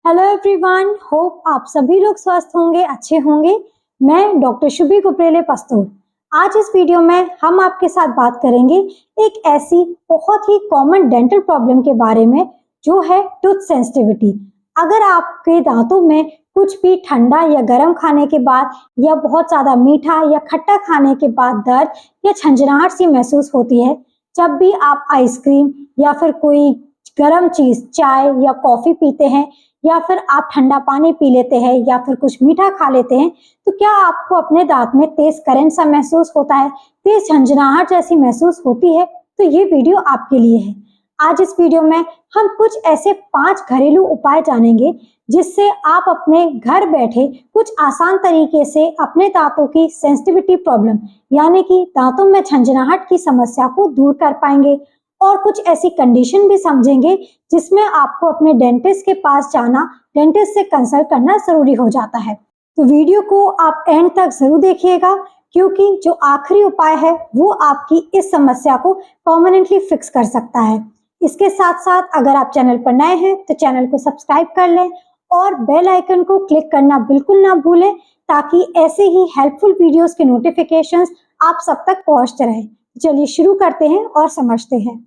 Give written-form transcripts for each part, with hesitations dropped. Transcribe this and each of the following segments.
Hello everyone, hope आप सभी लोग स्वस्थ होंगे, अच्छे होंगे। मैं डॉक्टर शुभी गुप्रेले पस्तूर। आज इस वीडियो में हम आपके साथ बात करेंगे एक ऐसी बहुत ही कॉमन डेंटल प्रॉब्लम के बारे में जो है टूथ सेंसिटिविटी। अगर आपके दांतों में कुछ भी ठंडा या गर्म खाने के बाद या बहुत ज्यादा मीठा या खट्टा खाने के बाद दर्द या झंझनाहट सी महसूस होती है, जब भी आप आइसक्रीम या फिर कोई गर्म चीज चाय या कॉफी पीते हैं या फिर आप ठंडा पानी पी लेते हैं या फिर कुछ मीठा खा लेते हैं, तो क्या आपको अपने दांत में तेज करंट सा महसूस होता है, तेज झंझनाहट जैसी महसूस होती है? तो ये वीडियो आपके लिए है। आज इस वीडियो में हम कुछ ऐसे 5 घरेलू उपाय जानेंगे जिससे आप अपने घर बैठे कुछ आसान तरीके से अपने दांतों की सेंसिटिविटी प्रॉब्लम यानी कि दांतों में झंझनाहट की समस्या को दूर कर पाएंगे और कुछ ऐसी कंडीशन भी समझेंगे जिसमें आपको अपने डेंटिस्ट के पास जाना, डेंटिस्ट से कंसल्ट करना जरूरी हो जाता है। तो वीडियो को आप एंड तक जरूर देखिएगा क्योंकि जो आखिरी उपाय है वो आपकी इस समस्या को परमानेंटली फिक्स कर सकता है। इसके साथ साथ अगर आप चैनल पर नए हैं तो चैनल को सब्सक्राइब कर लें और बेल आइकन को क्लिक करना बिल्कुल ना भूलें ताकि ऐसे ही हेल्पफुल वीडियोस के नोटिफिकेशंस आप सब तक पहुंचते रहें। चलिए शुरू करते हैं और समझते हैं।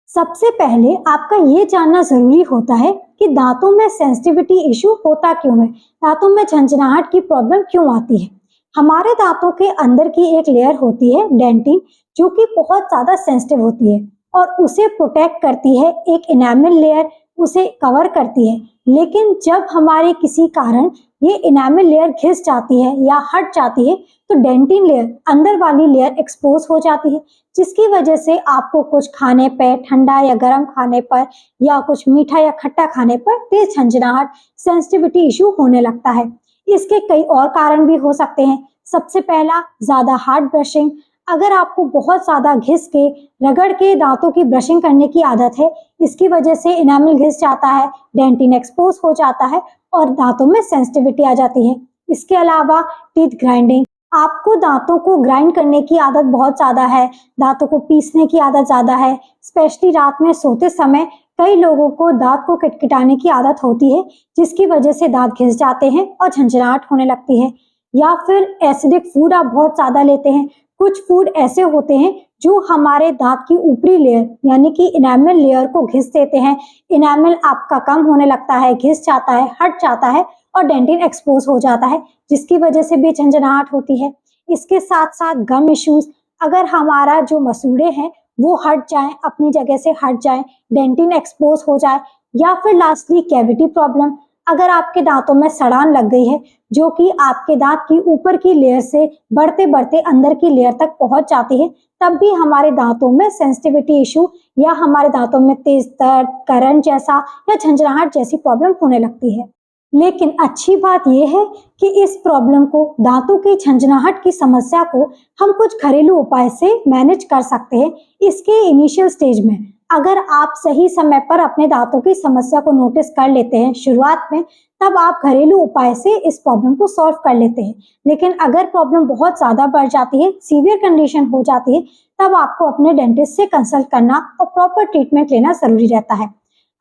सबसे पहले आपका ये जानना जरूरी होता है कि दांतों में सेंसिटिविटी इशू होता क्यों है, दांतों में झंझनाहट की प्रॉब्लम क्यों आती है। हमारे दांतों के अंदर की एक लेयर होती है डेंटिन, जो कि बहुत ज्यादा सेंसिटिव होती है और उसे प्रोटेक्ट करती है। एक इनेमल लेयर उसे कवर करती है, लेकिन जब हमारे किसी कारण ये इनेमल लेयर घिस जाती है या हट जाती है तो डेंटिन लेयर, अंदर वाली लेयर एक्सपोज हो जाती है, जिसकी वजह से आपको कुछ खाने पर, ठंडा या गर्म खाने पर या कुछ मीठा या खट्टा खाने पर तेज झंझनाहट, सेंसिटिविटी इशू होने लगता है। इसके कई और कारण भी हो सकते हैं। सबसे पहला, ज्यादा हार्ड ब्रशिंग। अगर आपको बहुत ज्यादा घिस के, रगड़ के दांतों की ब्रशिंग करने की आदत है, इसकी वजह से इनामिल घिस जाता है, डेंटिन एक्सपोज हो जाता है और दांतों में सेंसिटिविटी आ जाती है। इसके अलावा टीथ ग्राइंडिंग, आपको दांतों को ग्राइंड करने की आदत बहुत ज्यादा है, दांतों को पीसने की आदत ज्यादा है। स्पेशली रात में सोते समय कई लोगों को दांत को किटकिटाने की आदत होती है, जिसकी वजह से दांत घिस जाते हैं और झंझनाहट होने लगती है। या फिर एसिडिक फूड आप बहुत ज्यादा लेते हैं। कुछ फूड ऐसे होते हैं जो हमारे दांत की ऊपरी लेयर यानी कि इनेमल लेयर को घिस देते हैं। इनेमल आपका कम होने लगता है, घिस जाता है, हट जाता है और डेंटिन एक्सपोज हो जाता है, जिसकी वजह से भी झंझनाहट होती है। इसके साथ साथ गम इश्यूज, अगर हमारा जो मसूड़े हैं वो हट जाएं, अपनी जगह से हट जाएं, डेंटिन एक्सपोज हो जाए। या फिर लास्टली कैविटी प्रॉब्लम, अगर आपके दांतों में सड़ान लग गई है जो कि आपके दांत की ऊपर की लेयर से बढ़ते बढ़ते अंदर की लेयर तक पहुंच जाती है, तब भी हमारे दांतों में सेंसिटिविटी इशू या हमारे दांतों में तेज दर्द, करंट जैसा या झंझनाहट जैसी प्रॉब्लम होने लगती है। लेकिन अच्छी बात यह है कि इस प्रॉब्लम को, दांतों की झंझनाहट की समस्या को हम कुछ घरेलू उपाय से मैनेज कर सकते हैं। इसके इनिशियल स्टेज में अगर आप सही समय पर अपने दांतों की समस्या को नोटिस कर लेते हैं शुरुआत में, तब आप घरेलू उपाय से इस प्रॉब्लम को सॉल्व कर लेते हैं। लेकिन अगर प्रॉब्लम बहुत ज्यादा बढ़ जाती है, सीवियर कंडीशन हो जाती है, तब आपको अपने डेंटिस्ट से कंसल्ट करना और प्रॉपर ट्रीटमेंट लेना जरूरी रहता है।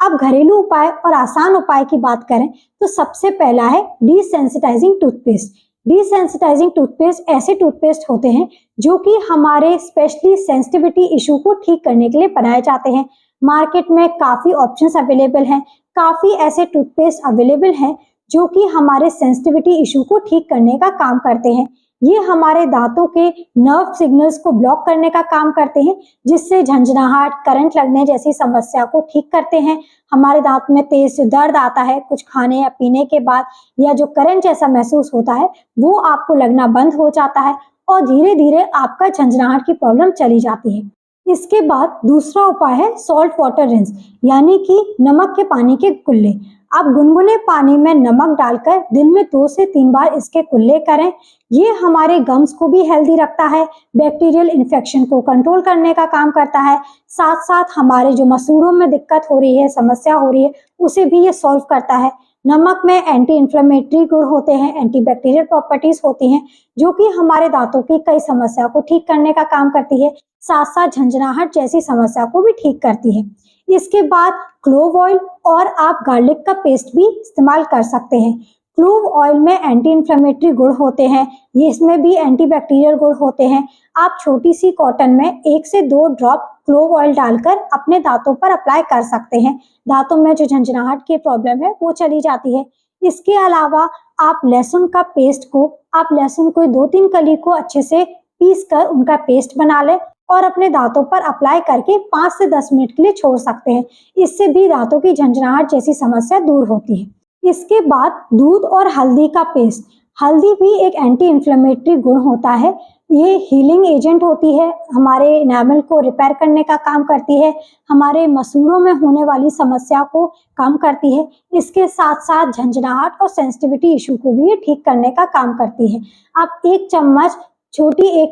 अब घरेलू उपाय और आसान उपाय की बात करें तो सबसे पहला है डिसेंसिटाइजिंग टूथपेस्ट। डिसेंसिटाइजिंग टूथपेस्ट ऐसे टूथपेस्ट होते हैं जो कि हमारे स्पेशली सेंसिटिविटी इशू को ठीक करने के लिए बनाए जाते हैं। मार्केट में काफी ऑप्शंस अवेलेबल हैं, काफी ऐसे टूथपेस्ट अवेलेबल हैं जो कि हमारे सेंसिटिविटी इशू को ठीक करने का काम करते हैं। ये हमारे दांतों के नर्व सिग्नल्स को ब्लॉक करने का काम करते हैं, जिससे झंझनाहट, करंट लगने जैसी समस्या को ठीक करते हैं। हमारे दांत में तेज दर्द आता है कुछ खाने या पीने के बाद, या जो करंट जैसा महसूस होता है वो आपको लगना बंद हो जाता है और धीरे धीरे आपका झंझनाहट की प्रॉब्लम चली जाती है। इसके बाद दूसरा उपाय है सॉल्ट वाटर रिंस, यानी कि नमक के पानी के कुल्ले। आप गुनगुने पानी में नमक डालकर दिन में 2 से 3 बार इसके कुल्ले करें। ये हमारे गम्स को भी हेल्दी रखता है, बैक्टीरियल इन्फेक्शन को कंट्रोल करने का काम करता है, साथ साथ हमारे जो मसूड़ों में दिक्कत हो रही है, समस्या हो रही है, उसे भी ये सॉल्व करता है। नमक में एंटी इन्फ्लेमेटरी गुण होते हैं, एंटी बैक्टीरियल प्रॉपर्टीज होती हैं जो कि हमारे दांतों की कई समस्या को ठीक करने का काम करती है, साथ साथ झंझनाहट जैसी समस्या को भी ठीक करती है। इसके बाद क्लोव ऑयल और आप गार्लिक का पेस्ट भी इस्तेमाल कर सकते हैं। क्लोव ऑयल में एंटी इन्फ्लेमेटरी गुण होते हैं, ये इसमें भी एंटीबैक्टीरियल गुण होते हैं। आप छोटी सी कॉटन में 1 से 2 ड्रॉप क्लोव ऑयल डालकर अपने दांतों पर अप्लाई कर सकते हैं। दांतों में जो झंझनाहट की प्रॉब्लम है वो चली जाती है। इसके अलावा आप लहसुन का पेस्ट को, आप लहसुन को 2-3 कली को अच्छे से पीस कर उनका पेस्ट बना लें और अपने दांतों पर अप्लाई करके 5 से 10 मिनट के लिए छोड़ सकते हैं। इससे भी दांतों की झंझनाहट जैसी समस्या दूर होती है। इसके बाद दूध और हल्दी का पेस्ट। हल्दी भी एक एंटी इन्फ्लेमेटरी गुण होता है, ये हीलिंग एजेंट होती है, हमारे एनामल को रिपेयर करने का काम करती है, हमारे मसूड़ों में होने वाली समस्या को कम करती है। इसके साथ साथ झंझनाहट और सेंसिटिविटी इशू को भी ये ठीक करने का काम करती है। आप 1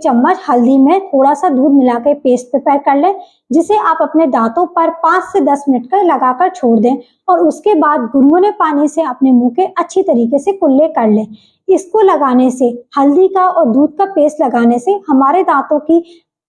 चम्मच हल्दी में थोड़ा सा दूध मिला के पेस्ट प्रिपेयर कर लें, जिसे आप अपने दांतों पर 5 से 10 मिनट का लगाकर छोड़ दें और उसके बाद गुनगुने पानी से अपने मुंह के अच्छी तरीके से कुल्ले कर लें। इसको लगाने से, हल्दी का और दूध का पेस्ट लगाने से हमारे दांतों की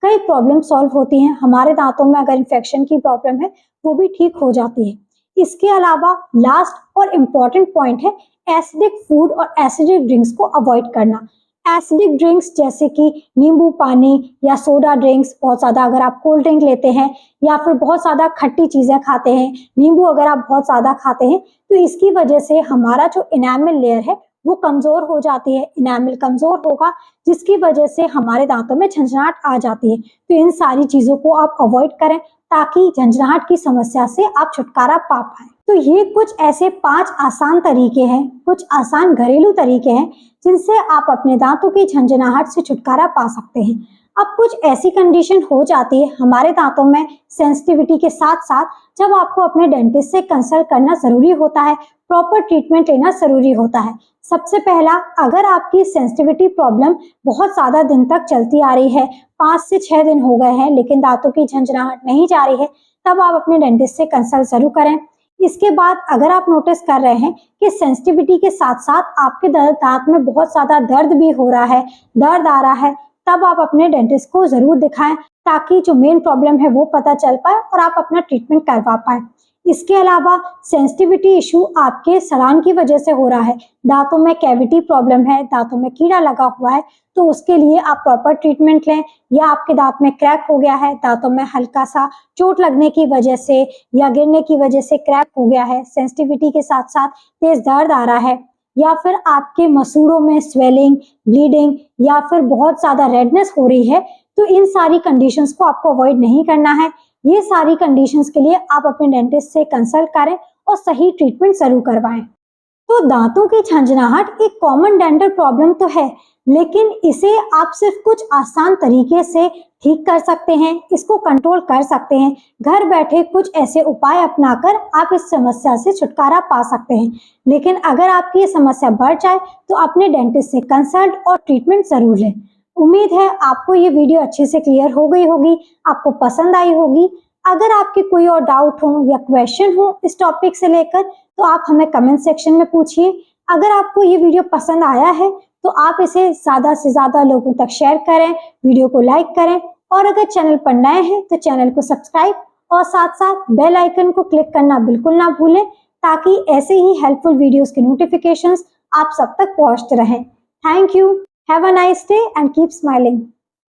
कई प्रॉब्लम सॉल्व होती हैं। हमारे दांतों में अगर इन्फेक्शन की प्रॉब्लम है वो भी ठीक हो जाती है। इसके अलावा लास्ट और इम्पॉर्टेंट पॉइंट है एसिडिक फूड और एसिडिक ड्रिंक्स को अवॉइड करना। एसिडिक ड्रिंक्स जैसे कि नींबू पानी या सोडा ड्रिंक्स, बहुत ज़्यादा अगर आप कोल्ड ड्रिंक लेते हैं या फिर बहुत ज़्यादा खट्टी चीज़ें खाते हैं, नींबू अगर आप बहुत ज़्यादा खाते हैं, तो इसकी वजह से हमारा जो इनामल लेयर है वो कमज़ोर हो जाती है। इनामल कमज़ोर होगा जिसकी वजह से हमारे दांतों में झंझनाहट आ जाती है। तो इन सारी चीज़ों को आप अवॉइड करें ताकि झंझनाहट की समस्या से आप छुटकारा पा पाएं। तो ये कुछ ऐसे 5 आसान तरीके हैं, कुछ आसान घरेलू तरीके हैं जिनसे आप अपने दांतों की झंझनाहट से छुटकारा पा सकते हैं। अब कुछ ऐसी कंडीशन हो जाती है हमारे दांतों में सेंसिटिविटी के साथ साथ, जब आपको अपने डेंटिस्ट से कंसल्ट करना जरूरी होता है, प्रॉपर ट्रीटमेंट लेना जरूरी होता है। सबसे पहला, अगर आपकी सेंसिटिविटी प्रॉब्लम बहुत ज़्यादा दिन तक चलती आ रही है, 5 से 6 दिन हो गए हैं लेकिन दांतों की झंझनाहट नहीं जा रही है, तब आप अपने डेंटिस्ट से कंसल्ट जरूर करें। इसके बाद अगर आप नोटिस कर रहे हैं कि सेंसिटिविटी के साथ साथ आपके दांत में बहुत ज़्यादा दर्द भी हो रहा है, दर्द आ रहा है, तब आप अपने डेंटिस्ट को जरूर दिखाएं ताकि जो मेन प्रॉब्लम है वो पता चल पाए और आप अपना ट्रीटमेंट करवा पाए। इसके अलावा सेंसिटिविटी इशू आपके सड़ान की वजह से हो रहा है, दांतों में कैविटी प्रॉब्लम है, दांतों में कीड़ा लगा हुआ है, तो उसके लिए आप प्रॉपर ट्रीटमेंट लें। या आपके दांत में क्रैक हो गया है, दांतों में हल्का सा चोट लगने की वजह से या गिरने की वजह से क्रैक हो गया है, सेंसिटिविटी के साथ साथ तेज दर्द आ रहा है, या फिर आपके मसूड़ों में स्वेलिंग, ब्लीडिंग या फिर बहुत ज्यादा रेडनेस हो रही है, तो इन सारी कंडीशंस को आपको अवॉइड नहीं करना है। ये सारी कंडीशंस के लिए आप अपने डेंटिस्ट से कंसल्ट करें और सही ट्रीटमेंट जरूर करवाएं। तो दांतों की झंझनाहट एक कॉमन डेंटल प्रॉब्लम तो है, लेकिन इसे आप सिर्फ कुछ आसान तरीके से ठीक कर सकते हैं, इसको कंट्रोल कर सकते हैं। घर बैठे कुछ ऐसे उपाय अपनाकर आप इस समस्या से छुटकारा पा सकते हैं। लेकिन अगर आपकी ये समस्या बढ़ जाए तो अपने डेंटिस्ट से कंसल्ट और ट्रीटमेंट जरूर लें। उम्मीद है आपको ये वीडियो अच्छे से क्लियर हो गई होगी, आपको पसंद आई होगी। अगर आपके कोई और डाउट हो या क्वेश्चन हो इस टॉपिक से लेकर, तो आप हमें कमेंट सेक्शन में पूछिए। अगर आपको ये वीडियो पसंद आया है तो आप इसे ज़्यादा से ज़्यादा लोगों तक शेयर करें, वीडियो को लाइक करें, और अगर चैनल पर नए हैं तो चैनल को सब्सक्राइब और साथ साथ बेल आइकन को क्लिक करना बिल्कुल ना भूलें, ताकि ऐसे ही हेल्पफुल वीडियोस की नोटिफिकेशंस आप सब तक पहुंचते रहें। Thank you, have a nice day and keep smiling.